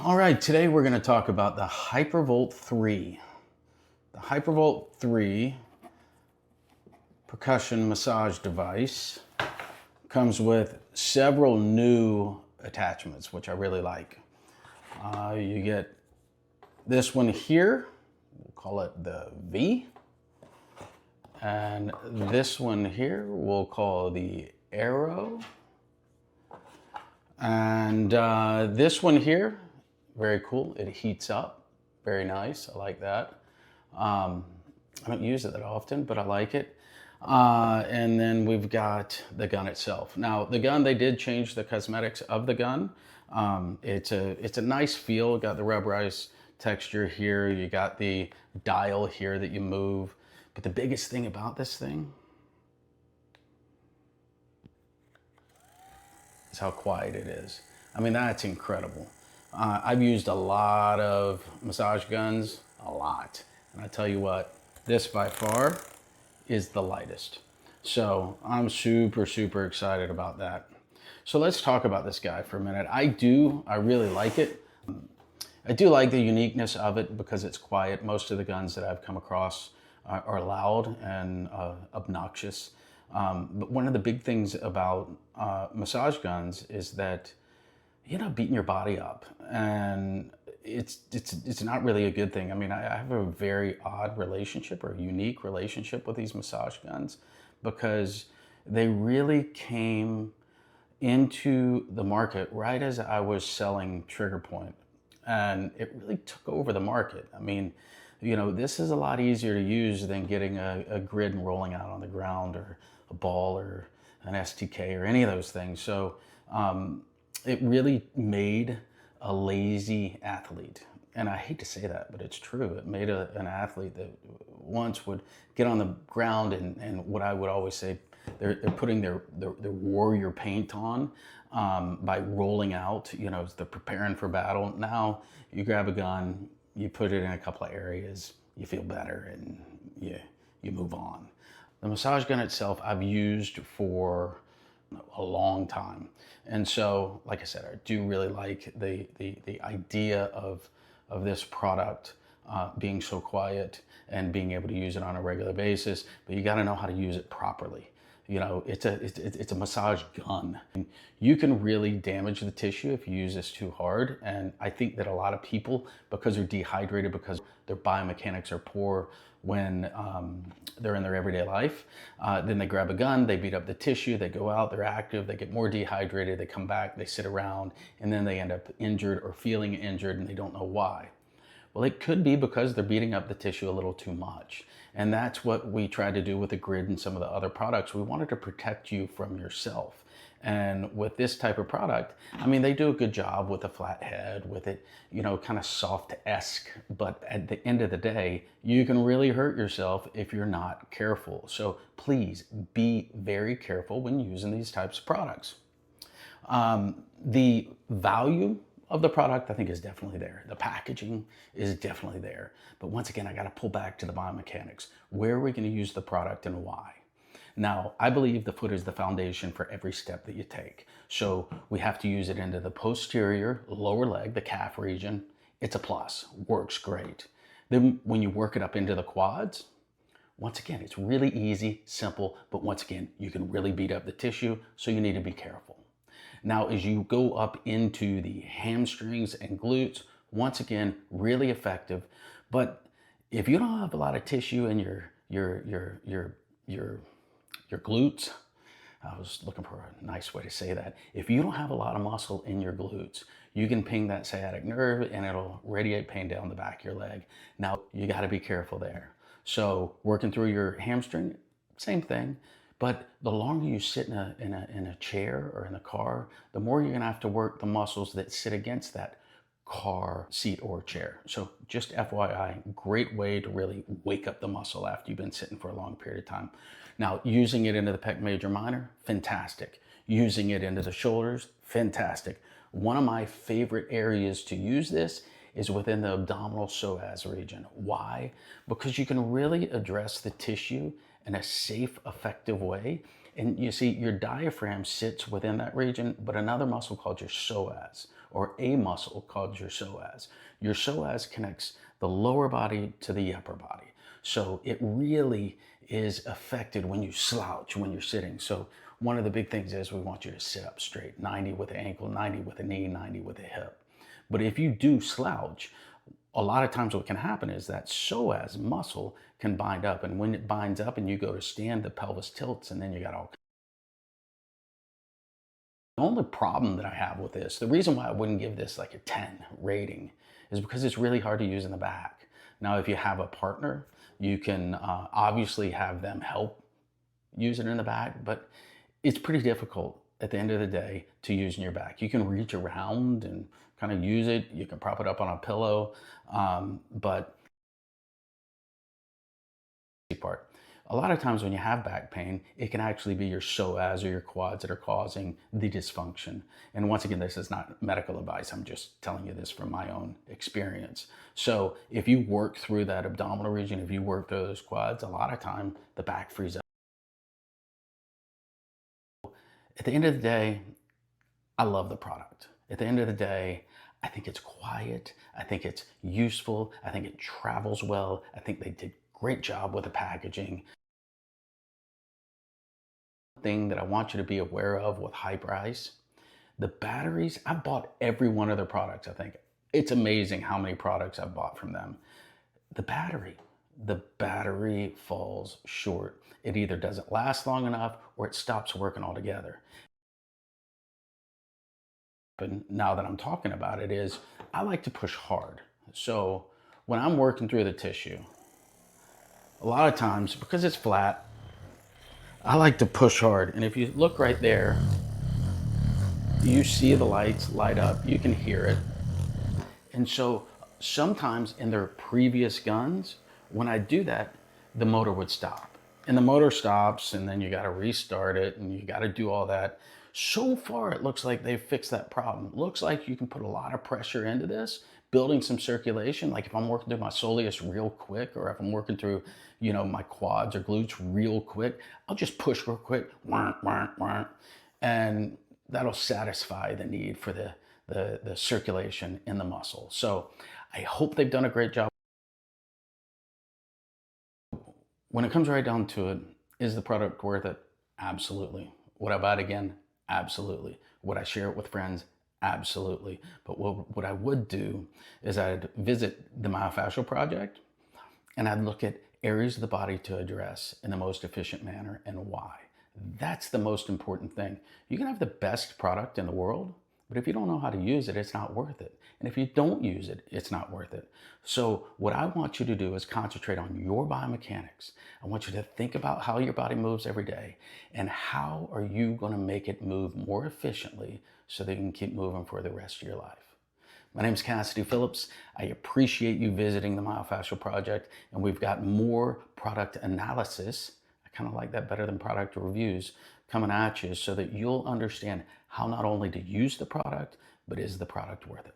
All right, today we're going to talk about the Hypervolt 3. The Hypervolt 3 percussion massage device comes with several new attachments, which I really like. You get this one here, we'll call it the V. And this one here we'll call the Arrow. And this one here, very cool. It heats up, very nice. I like that. I don't use it that often, but I like it. And then we've got the gun itself. Now, the gun, they did change the cosmetics of the gun. It's a nice feel. Got the rubberized texture here. You got the dial here that you move. But the biggest thing about this thing is how quiet it is. I mean, that's incredible. I've used a lot of massage guns, a lot. And I tell you what, this by far is the lightest. So I'm super, super excited about that. So let's talk about this guy for a minute. I really like it. I do like the uniqueness of it because it's quiet. Most of the guns that I've come across are loud and obnoxious. But one of the big things about massage guns is that you're not beating your body up, and it's not really a good thing. I mean, I have a very odd relationship or a unique relationship with these massage guns because they really came into the market right as I was selling TriggerPoint, and it really took over the market. I mean, you know, this is a lot easier to use than getting a grid and rolling out on the ground, or a ball, or an STK, or any of those things. So it really made a lazy athlete. And I hate to say that, but it's true. It made an athlete that once would get on the ground and what I would always say, they're putting their warrior paint on by rolling out, you know, they're preparing for battle. Now you grab a gun, you put it in a couple of areas, you feel better, and you move on. The massage gun itself I've used for a long time. And so, like I said, I do really like the idea of this product being so quiet and being able to use it on a regular basis, but you got to know how to use it properly. You know, it's a massage gun. You can really damage the tissue if you use this too hard. And I think that a lot of people, because they're dehydrated, because their biomechanics are poor when they're in their everyday life, then they grab a gun, they beat up the tissue, they go out, they're active, they get more dehydrated, they come back, they sit around, and then they end up injured or feeling injured, and they don't know why. Well, it could be because they're beating up the tissue a little too much. And that's what we tried to do with the grid and some of the other products. We wanted to protect you from yourself. And with this type of product, I mean, they do a good job with a flat head, with it, you know, kind of soft-esque. But at the end of the day, you can really hurt yourself if you're not careful. So please be very careful when using these types of products. The value of the product, I think, is definitely there. The packaging is definitely there. But once again, I got to pull back to the biomechanics. Where are we going to use the product and why? Now, I believe the foot is the foundation for every step that you take. So we have to use it into the posterior lower leg, the calf region. It's a plus, works great. Then when you work it up into the quads, once again, it's really easy, simple, but once again, you can really beat up the tissue, so you need to be careful. Now, as you go up into the hamstrings and glutes, once again, really effective. But if you don't have a lot of tissue in your glutes, I was looking for a nice way to say that. If you don't have a lot of muscle in your glutes, you can ping that sciatic nerve and it'll radiate pain down the back of your leg. Now, you got to be careful there. So working through your hamstring, same thing. But the longer you sit in a chair or in a car, the more you're gonna have to work the muscles that sit against that car seat or chair. So just FYI, great way to really wake up the muscle after you've been sitting for a long period of time. Now, using it into the pec major minor, fantastic. Using it into the shoulders, fantastic. One of my favorite areas to use this is within the abdominal psoas region. Why? Because you can really address the tissue in a safe, effective way And you see, your diaphragm sits within that region, but another muscle called your psoas, or a muscle called your psoas. Your psoas connects the lower body to the upper body. So it really is affected when you slouch, when you're sitting. So one of the big things is we want you to sit up straight, 90 with the ankle, 90 with the knee, 90 with the hip. But if you do slouch, a lot of times what can happen is that psoas muscle can bind up. And when it binds up and you go to stand, the pelvis tilts, and then you got all. The only problem that I have with this, the reason why I wouldn't give this like a 10 rating, is because it's really hard to use in the back. Now, if you have a partner, you can obviously have them help use it in the back, but it's pretty difficult at the end of the day to use in your back. You can reach around and kind of use it. You can prop it up on a pillow, but part. A lot of times when you have back pain, it can actually be your psoas or your quads that are causing the dysfunction. And once again, this is not medical advice. I'm just telling you this from my own experience. So if you work through that abdominal region, if you work through those quads, a lot of time the back frees up. At the end of the day, I love the product. At the end of the day, I think it's quiet. I think it's useful. I think it travels well. I think they did a great job with the packaging. Thing that I want you to be aware of with Hyperice, the batteries, I've bought every one of their products. I think it's amazing how many products I've bought from them. The battery falls short. It either doesn't last long enough or it stops working altogether. But now that I'm talking about it is I like to push hard. So when I'm working through the tissue, a lot of times because it's flat, I like to push hard. And if you look right there, you see the lights light up, you can hear it. And so sometimes in their previous guns, when I do that, the motor would stop. And the motor stops and then you gotta restart it and you gotta do all that. So far, it looks like they've fixed that problem. It looks like you can put a lot of pressure into this, building some circulation. Like if I'm working through my soleus real quick, or if I'm working through, my quads or glutes real quick, I'll just push real quick, and that'll satisfy the need for the circulation in the muscle. So I hope they've done a great job. When it comes right down to it, is the product worth it? Absolutely. Would I buy it again? Absolutely. Would I share it with friends? Absolutely. But what I would do is I'd visit the Myofascial Project and I'd look at areas of the body to address in the most efficient manner and why. That's the most important thing. You can have the best product in the world, but if you don't know how to use it, it's not worth it. And if you don't use it, it's not worth it. So what I want you to do is concentrate on your biomechanics. I want you to think about how your body moves every day and how are you going to make it move more efficiently so that you can keep moving for the rest of your life. My name is Cassidy Phillips. I appreciate you visiting the Myofascial Project, and we've got more product analysis. I kind of like that better than product reviews coming at you so that you'll understand how not only to use the product, but is the product worth it?